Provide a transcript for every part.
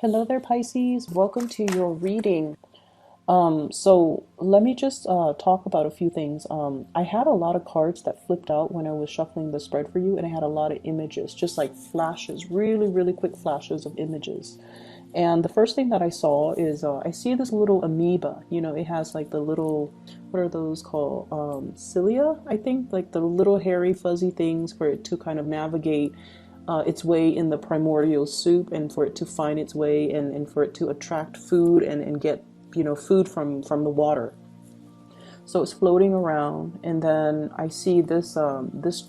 Hello there, Pisces. Welcome to your reading. So let me just talk about a few things. I had a lot of cards that flipped out when I was shuffling the spread for you, and I had a lot of images, just like flashes, really, really quick flashes of images. And the first thing that I saw is I see this little amoeba. It has like the little, what are those called? Cilia, I think, like the little hairy, fuzzy things for it to kind of navigate its way in the primordial soup, and for it to find its way, and for it to attract food and get food from the water. So it's floating around, and then I see this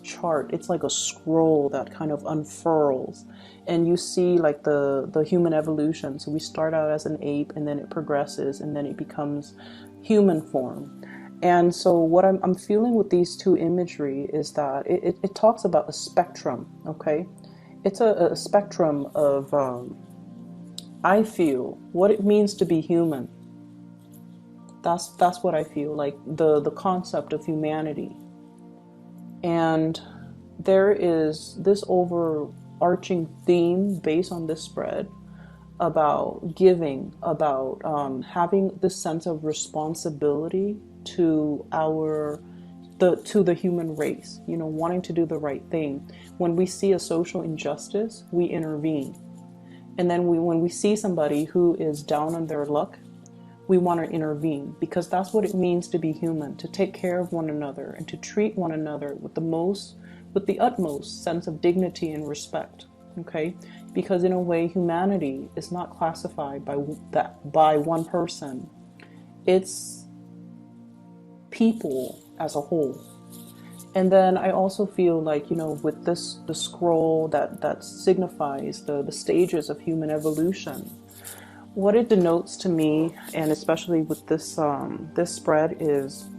chart. It's like a scroll that kind of unfurls, and you see like the human evolution. So we start out as an ape, and then it progresses, and then it becomes human form. And so what I'm feeling with these two imagery is that it talks about a spectrum. Okay, it's a spectrum of I feel what it means to be human. That's what I feel like, the concept of humanity. And there is this overarching theme based on this spread about giving, about having this sense of responsibility to the human race, wanting to do the right thing. When we see a social injustice, we intervene. And then when we see somebody who is down on their luck, we want to intervene, because that's what it means to be human, to take care of one another and to treat one another with the utmost sense of dignity and respect. Okay? Because in a way, humanity is not classified by one person. It's people as a whole. And then I also feel like, with the scroll that signifies the stages of human evolution, what it denotes to me, and especially with this spread, is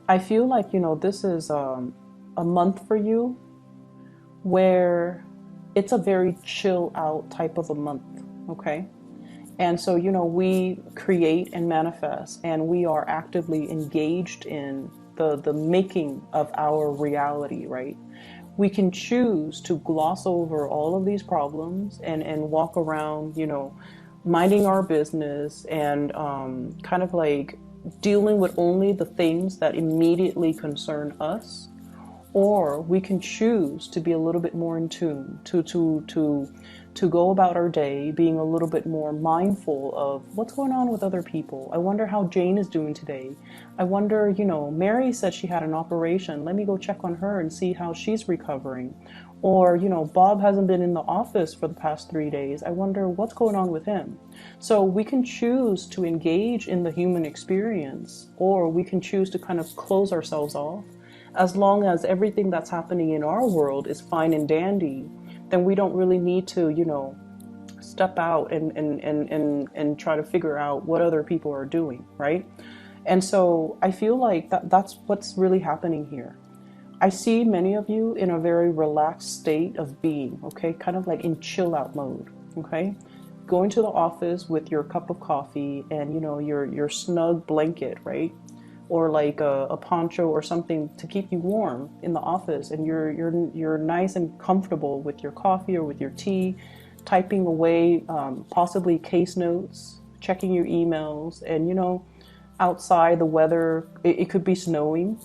I feel like, this is a month for you where it's a very chill out type of a month. Okay? And so, we create and manifest, and we are actively engaged in the making of our reality, right? We can choose to gloss over all of these problems and walk around, minding our business, and kind of like dealing with only the things that immediately concern us. Or we can choose to be a little bit more in tune, to go about our day being a little bit more mindful of what's going on with other people. I wonder how Jane is doing today. I wonder, Mary said she had an operation. Let me go check on her and see how she's recovering. Or, Bob hasn't been in the office for the past 3 days. I wonder what's going on with him. So we can choose to engage in the human experience, or we can choose to kind of close ourselves off. As long as everything that's happening in our world is fine and dandy, then we don't really need to, step out and try to figure out what other people are doing, right? And so I feel like that's what's really happening here. I see many of you in a very relaxed state of being, okay? Kind of like in chill out mode, okay? Going to the office with your cup of coffee and, your snug blanket, right? Or like a poncho or something to keep you warm in the office, and you're nice and comfortable with your coffee or with your tea, typing away possibly case notes, checking your emails, and outside the weather, it could be snowing,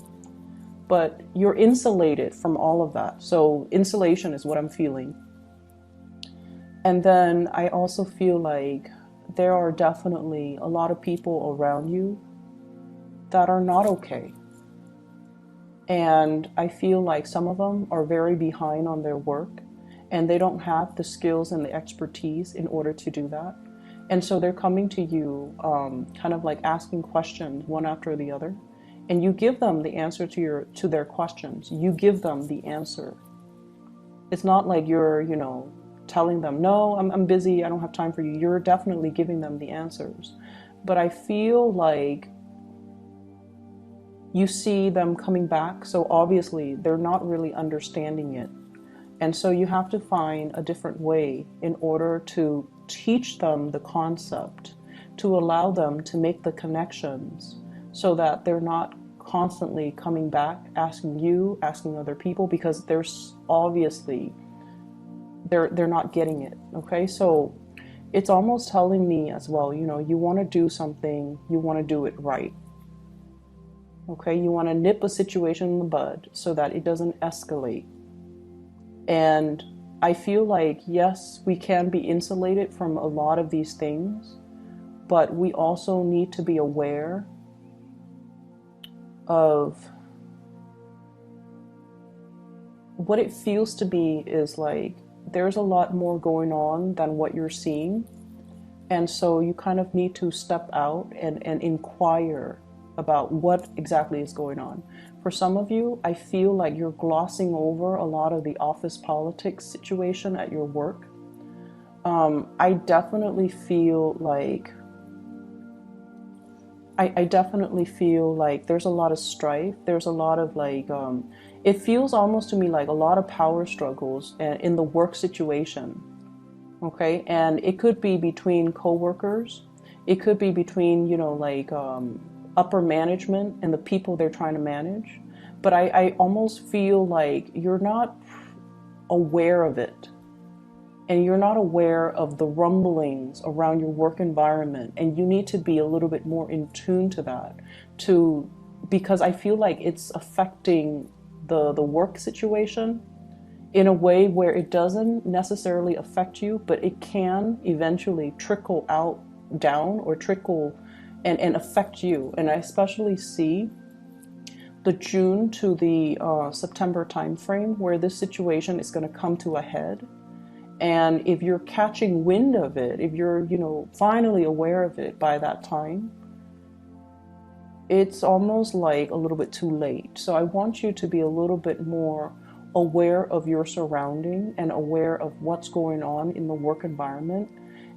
but you're insulated from all of that. So insulation is what I'm feeling. And then I also feel like there are definitely a lot of people around you that are not okay. And I feel like some of them are very behind on their work, and they don't have the skills and the expertise in order to do that. And so they're coming to you, kind of like asking questions one after the other. And you give them the answer to their questions. You give them the answer. It's not like you're, telling them, no, I'm busy, I don't have time for you. You're definitely giving them the answers. But I feel like you see them coming back, so obviously they're not really understanding it. And so you have to find a different way in order to teach them the concept, to allow them to make the connections, so that they're not constantly coming back, asking you, asking other people, because there's obviously they're not getting it. Okay, so it's almost telling me as well, you know, you want to do something, you want to do it right. Okay, you want to nip a situation in the bud so that it doesn't escalate. And I feel like, yes, we can be insulated from a lot of these things, but we also need to be aware of what it feels to be is like there's a lot more going on than what you're seeing. And so you kind of need to step out and inquire about what exactly is going on. For some of you, I feel like you're glossing over a lot of the office politics situation at your work. I definitely feel like I definitely feel like there's a lot of strife. There's a lot of like, it feels almost to me like a lot of power struggles in the work situation. Okay, and it could be between coworkers. It could be between, you know, like upper management and the people they're trying to manage. But I almost feel like you're not aware of it. And you're not aware of the rumblings around your work environment, and you need to be a little bit more in tune to that, because I feel like it's affecting the work situation in a way where it doesn't necessarily affect you, but it can eventually trickle out down or trickle and affect you. And I especially see the June to the September timeframe where this situation is going to come to a head. And if you're catching wind of it, if you're, you know, finally aware of it by that time, it's almost like a little bit too late. So I want you to be a little bit more aware of your surrounding and aware of what's going on in the work environment,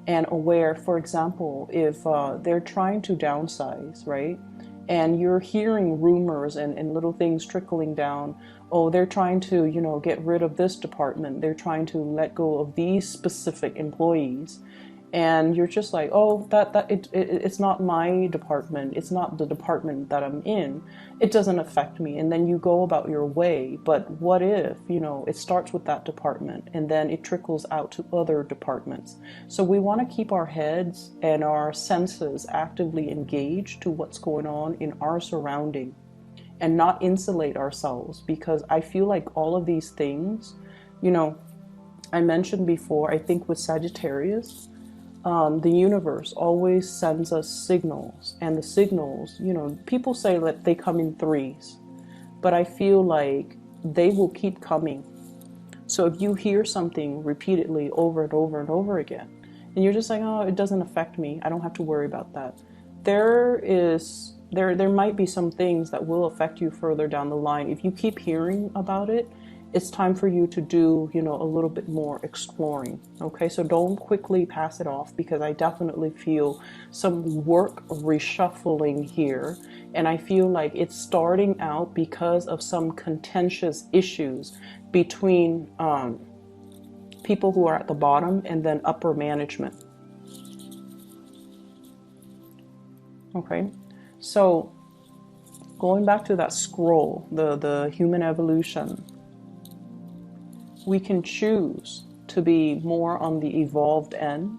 and aware, for example, if they're trying to downsize, right? And you're hearing rumors and little things trickling down. Oh, they're trying to, you know, get rid of this department. They're trying to let go of these specific employees. And you're just like, oh, it's not my department. It's not the department that I'm in. It doesn't affect me. And then you go about your way. But what if, you know, it starts with that department and then it trickles out to other departments. So we want to keep our heads and our senses actively engaged to what's going on in our surrounding, and not insulate ourselves, because I feel like all of these things, you know, I mentioned before, I think with Sagittarius, the universe always sends us signals, and the signals, you know, people say that they come in threes, but I feel like they will keep coming. So if you hear something repeatedly over and over and over again, and you're just like, oh, it doesn't affect me, I don't have to worry about that, there might be some things that will affect you further down the line. If you keep hearing about it, it's time for you to do, you know, a little bit more exploring. Okay, so don't quickly pass it off, because I definitely feel some work reshuffling here, and I feel like it's starting out because of some contentious issues between people who are at the bottom and then upper management. Okay, so going back to that scroll, the human evolution, we can choose to be more on the evolved end,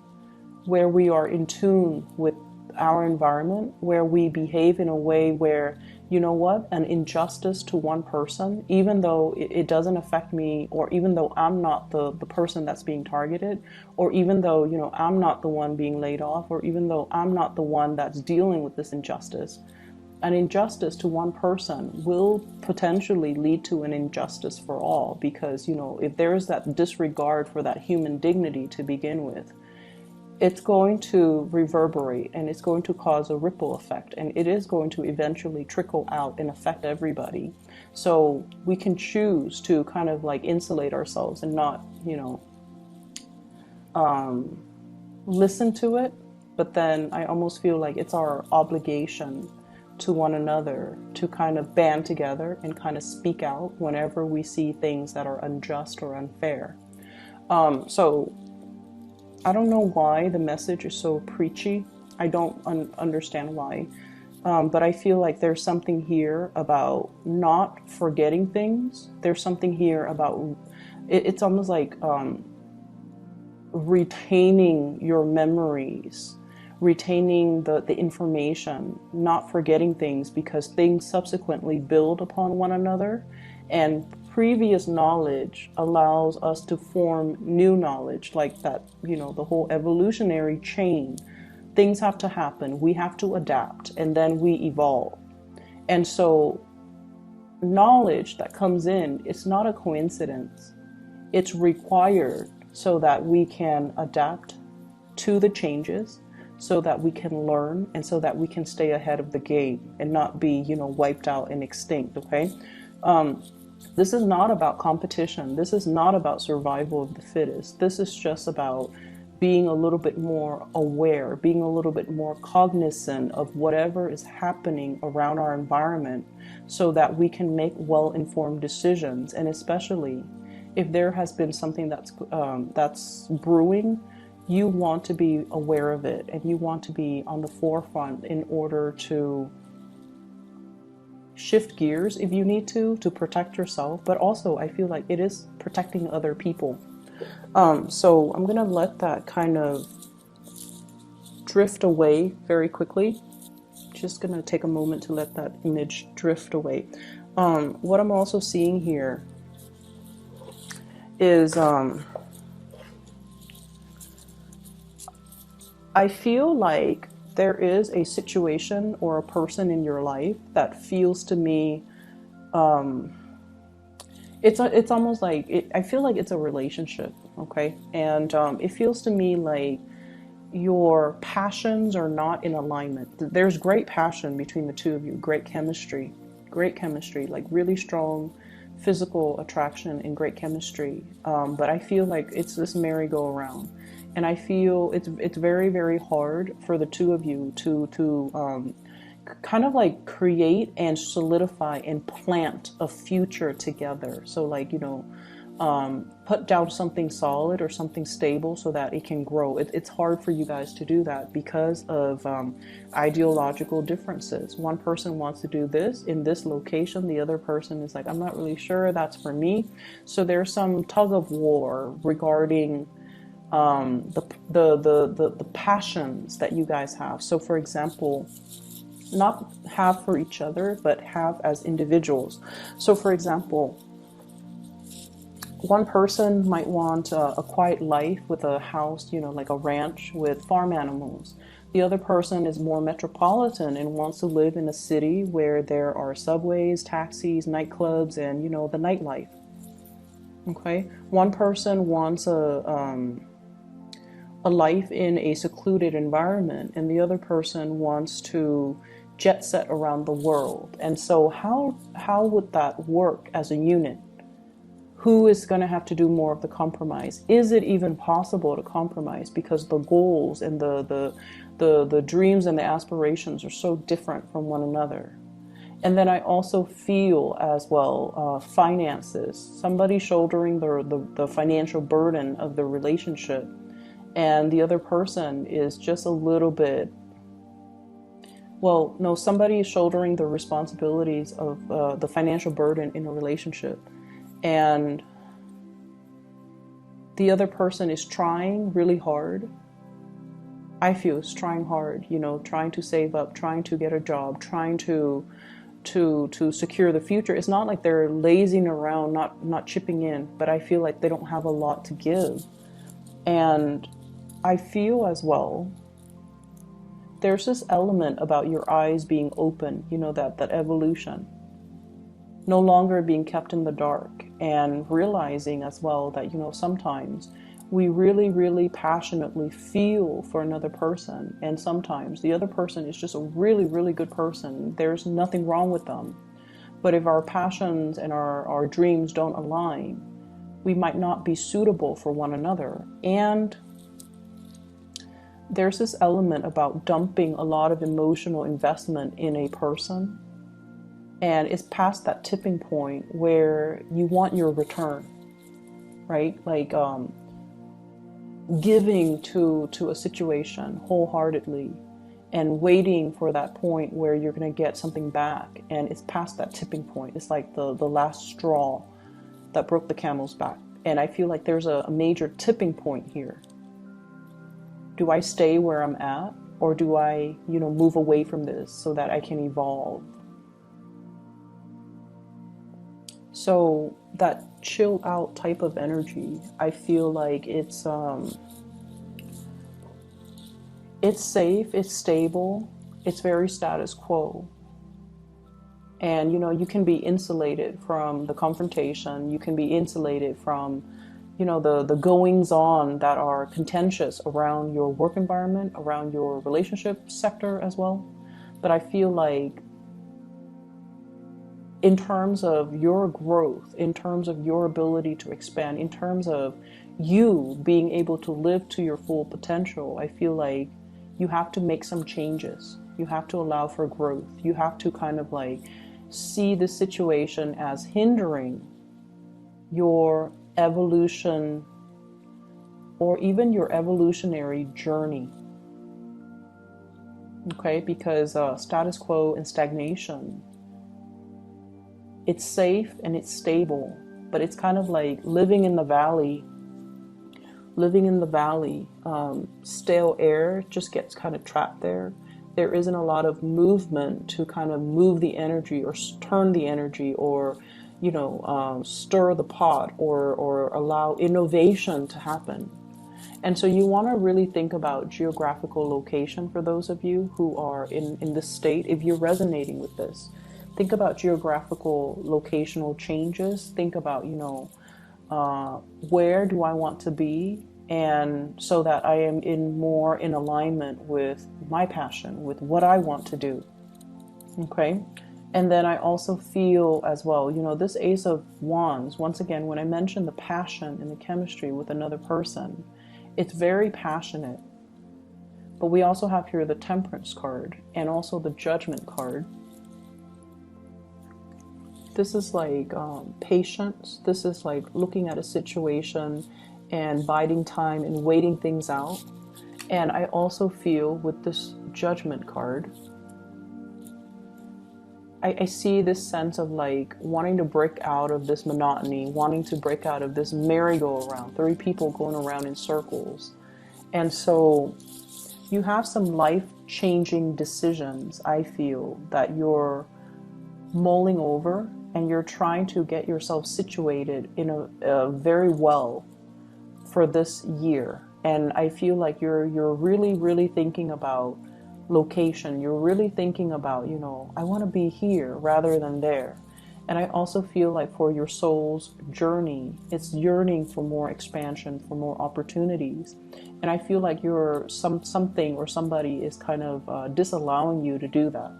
where we are in tune with our environment, where we behave in a way where, you know what, an injustice to one person, even though it doesn't affect me, or even though I'm not the person that's being targeted, or even though, you know, I'm not the one being laid off, or even though I'm not the one that's dealing with this injustice, an injustice to one person will potentially lead to an injustice for all, because, you know, if there is that disregard for that human dignity to begin with, it's going to reverberate, and it's going to cause a ripple effect, and it is going to eventually trickle out and affect everybody. So we can choose to kind of like insulate ourselves and not, you know, listen to it. But then I almost feel like it's our obligation to one another to kind of band together and kind of speak out whenever we see things that are unjust or unfair. So I don't know why the message is so preachy. I don't understand why. But I feel like there's something here about not forgetting things. There's something here about, it's almost like retaining your memories, retaining the information, not forgetting things, because things subsequently build upon one another, and previous knowledge allows us to form new knowledge, like that, the whole evolutionary chain. Things have to happen, we have to adapt, and then we evolve. And so knowledge that comes in, it's not a coincidence. It's required so that we can adapt to the changes, so that we can learn, and so that we can stay ahead of the game and not be, wiped out and extinct, okay? This is not about competition. This is not about survival of the fittest. This is just about being a little bit more aware, being a little bit more cognizant of whatever is happening around our environment, so that we can make well-informed decisions. And especially if there has been something that's brewing, you want to be aware of it, and you want to be on the forefront in order to shift gears if you need to protect yourself. But also, I feel like it is protecting other people. So I'm gonna let that kind of drift away very quickly. Just gonna take a moment to let that image drift away. What I'm also seeing here is I feel like there is a situation or a person in your life that feels to me, it's almost like, I feel like it's a relationship, okay? And it feels to me like your passions are not in alignment. There's great passion between the two of you, great chemistry, like really strong physical attraction and great chemistry. But I feel like it's this merry-go-round. And I feel it's very, very hard for the two of you to kind of like create and solidify and plant a future together. So like, put down something solid or something stable so that it can grow. It's hard for you guys to do that because of ideological differences. One person wants to do this in this location. The other person is like, I'm not really sure that's for me. So there's some tug of war regarding the passions that you guys have. So for example, not have for each other, but have as individuals. So for example, one person might want a quiet life with a house, like a ranch with farm animals. The other person is more metropolitan and wants to live in a city where there are subways, taxis, nightclubs, and the nightlife. Okay, one person wants a life in a secluded environment, and the other person wants to jet set around the world. And so how would that work as a unit? Who is going to have to do more of the compromise? Is it even possible to compromise? Because the goals and the dreams and the aspirations are so different from one another. And then I also feel as well, finances, somebody shouldering the financial burden of the relationship, and the other person is just a little bit, well, no, somebody is shouldering the responsibilities of the financial burden in a relationship, and the other person is trying really hard. I feel is trying hard, trying to save up, trying to get a job, trying to secure the future. It's not like they're lazing around, not chipping in, but I feel like they don't have a lot to give. And I feel as well, there's this element about your eyes being open, that evolution, no longer being kept in the dark, and realizing as well that, sometimes we really, really passionately feel for another person, and sometimes the other person is just a really, really good person. There's nothing wrong with them. But if our passions and our dreams don't align, we might not be suitable for one another. And there's this element about dumping a lot of emotional investment in a person, and it's past that tipping point where you want your return, right? Like giving to a situation wholeheartedly and waiting for that point where you're going to get something back, and it's past that tipping point. It's like the last straw that broke the camel's back. And I feel like there's a major tipping point here. Do I stay where I'm at, or do I, move away from this so that I can evolve? So that chill out type of energy, I feel like it's safe, it's stable, it's very status quo. And you can be insulated from the confrontation, you can be insulated from the goings on that are contentious around your work environment, around your relationship sector as well. But I feel like in terms of your growth, in terms of your ability to expand, in terms of you being able to live to your full potential, I feel like you have to make some changes. You have to allow for growth. You have to kind of like see the situation as hindering your evolution or even your evolutionary journey. Okay, because status quo and stagnation, it's safe and it's stable, but it's kind of like living in the valley. Stale air just gets kind of trapped there. There isn't a lot of movement to kind of move the energy or turn the energy or stir the pot or allow innovation to happen. And so you want to really think about geographical location for those of you who are in this state. If you're resonating with this, think about geographical locational changes. Think about, where do I want to be? And so that I am more in alignment with my passion, with what I want to do. Okay. And then I also feel as well, this Ace of Wands, once again, when I mentioned the passion and the chemistry with another person, it's very passionate. But we also have here the Temperance card and also the Judgment card. This is like patience. This is like looking at a situation and biding time and waiting things out. And I also feel with this Judgment card, I see this sense of like wanting to break out of this monotony, wanting to break out of this merry-go-round, 3 people going around in circles. And so you have some life-changing decisions, I feel, that you're mulling over, and you're trying to get yourself situated in a very well for this year. And I feel like you're really, really thinking about location. You're really thinking about, I want to be here rather than there. And I also feel like for your soul's journey, it's yearning for more expansion, for more opportunities. And I feel like something or somebody is kind of disallowing you to do that.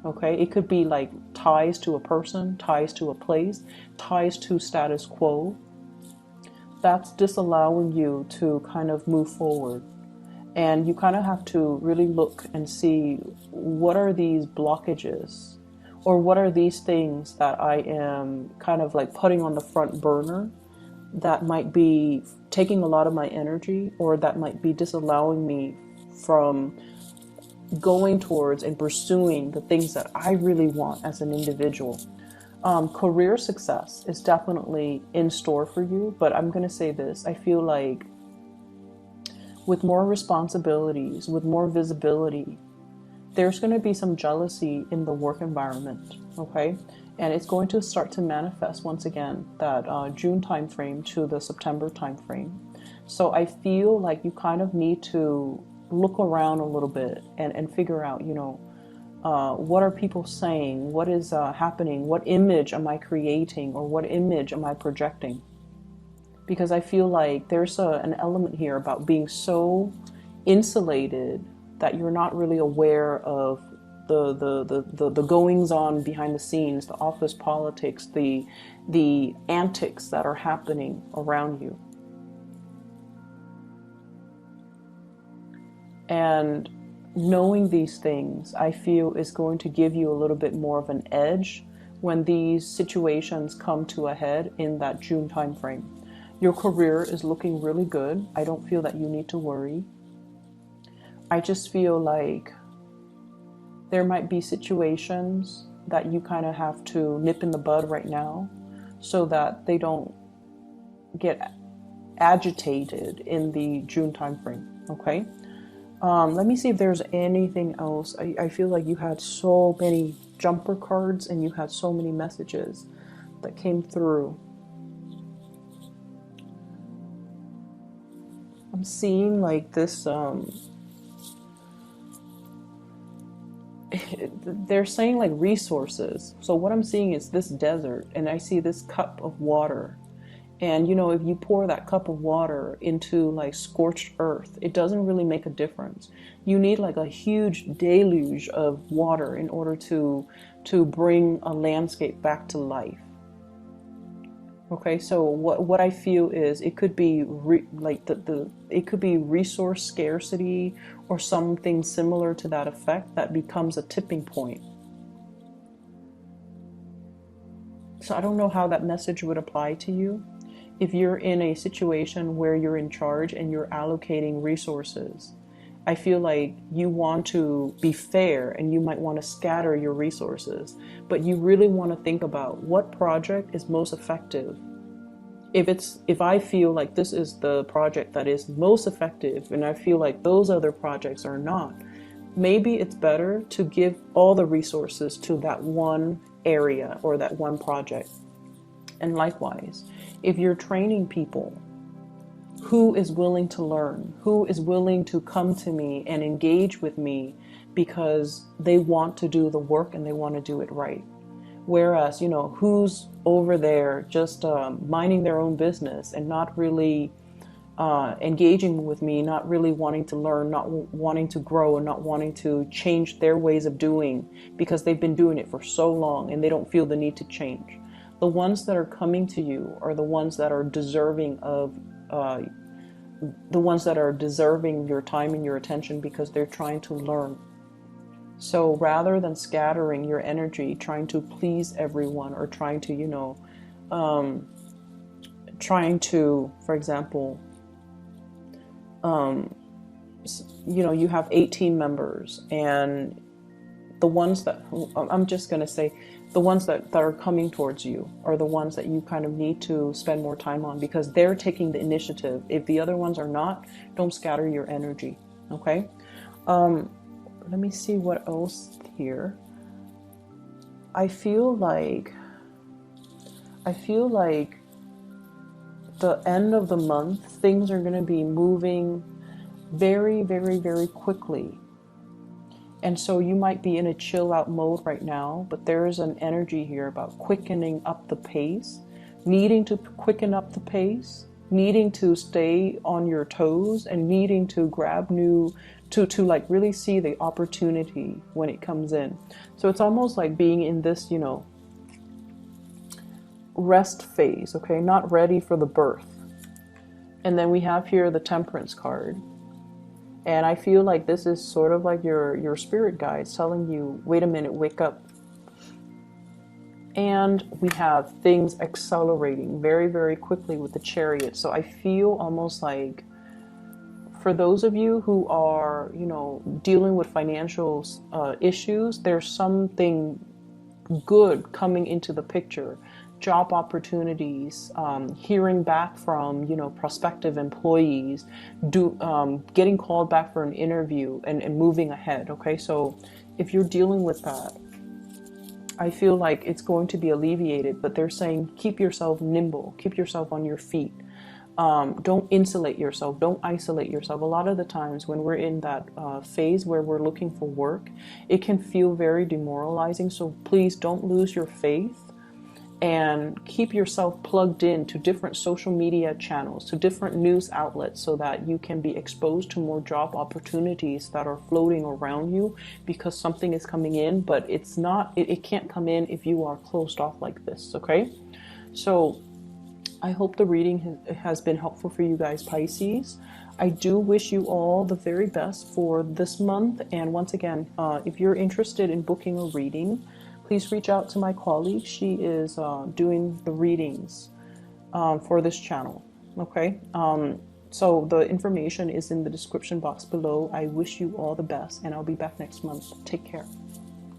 Okay, it could be like ties to a person, ties to a place, ties to status quo. That's disallowing you to kind of move forward. And you kind of have to really look and see, what are these blockages, or what are these things that I am kind of like putting on the front burner that might be taking a lot of my energy, or that might be disallowing me from going towards and pursuing the things that I really want as an individual. Career success is definitely in store for you, but I'm going to say this. I feel like with more responsibilities, with more visibility, there's going to be some jealousy in the work environment, okay? And it's going to start to manifest once again, that June timeframe to the September timeframe. So I feel like you kind of need to look around a little bit and figure out, what are people saying? What is happening? What image am I creating, or what image am I projecting? Because I feel like there's an element here about being so insulated that you're not really aware of the goings on behind the scenes, the office politics, the antics that are happening around you. And knowing these things, I feel, is going to give you a little bit more of an edge when these situations come to a head in that June timeframe. Your career is looking really good. I don't feel that you need to worry. I just feel like there might be situations that you kind of have to nip in the bud right now so that they don't get agitated in the June timeframe. Okay. Let me see if there's anything else. I feel like you had so many jumper cards and you had so many messages that came through. I'm seeing like this, they're saying like resources. So what I'm seeing is this desert, and I see this cup of water. And you know, if you pour that cup of water into like scorched earth, it doesn't really make a difference. You need like a huge deluge of water in order to bring a landscape back to life. Okay, so what I feel is it could be it could be resource scarcity or something similar to that effect that becomes a tipping point. So I don't know how that message would apply to you. If you're in a situation where you're in charge and you're allocating resources, I feel like you want to be fair and you might want to scatter your resources, but you really want to think about what project is most effective. If I feel like this is the project that is most effective and I feel like those other projects are not, maybe it's better to give all the resources to that one area or that one project. And likewise, if you're training people, who is willing to learn, who is willing to come to me and engage with me because they want to do the work and they want to do it right. Whereas, you know, who's over there just minding their own business and not really engaging with me, not really wanting to learn, not wanting to grow, and not wanting to change their ways of doing because they've been doing it for so long and they don't feel the need to change. The ones that are coming to you are the ones that are deserving of your time and your attention because they're trying to learn. So rather than scattering your energy, trying to please everyone or trying to, you know, for example, you know, you have 18 members and the ones that, I'm just going to say, the ones that are coming towards you are the ones that you kind of need to spend more time on because they're taking the initiative. If the other ones are not, don't scatter your energy. Okay. Let me see what else here. I feel like the end of the month, things are going to be moving very, very, very quickly. And so you might be in a chill out mode right now, but there is an energy here about quickening up the pace, needing to quicken up the pace, needing to stay on your toes and needing to grab to like really see the opportunity when it comes in. So it's almost like being in this, you know, rest phase, okay, not ready for the birth. And then we have here the Temperance card. And I feel like this is sort of like your spirit guides telling you, wait a minute, wake up. And we have things accelerating very, very quickly with the Chariot. So I feel almost like for those of you who are, you know, dealing with financial issues, there's something good coming into the picture. Job opportunities, hearing back from, you know, prospective employees, getting called back for an interview and moving ahead. Okay, so if you're dealing with that, I feel like it's going to be alleviated, but they're saying keep yourself nimble, keep yourself on your feet. Don't insulate yourself, don't isolate yourself. A lot of the times when we're in that phase where we're looking for work, it can feel very demoralizing. So please don't lose your faith and keep yourself plugged in to different social media channels, to different news outlets, so that you can be exposed to more job opportunities that are floating around you, because something is coming in, but it's not, it can't come in if you are closed off like this. Okay, so I hope the reading has been helpful for you guys, Pisces. I do wish you all the very best for this month. And once again, if you're interested in booking a reading, please reach out to my colleague. She is doing the readings for this channel. Okay, so the information is in the description box below. I wish you all the best, and I'll be back next month. Take care.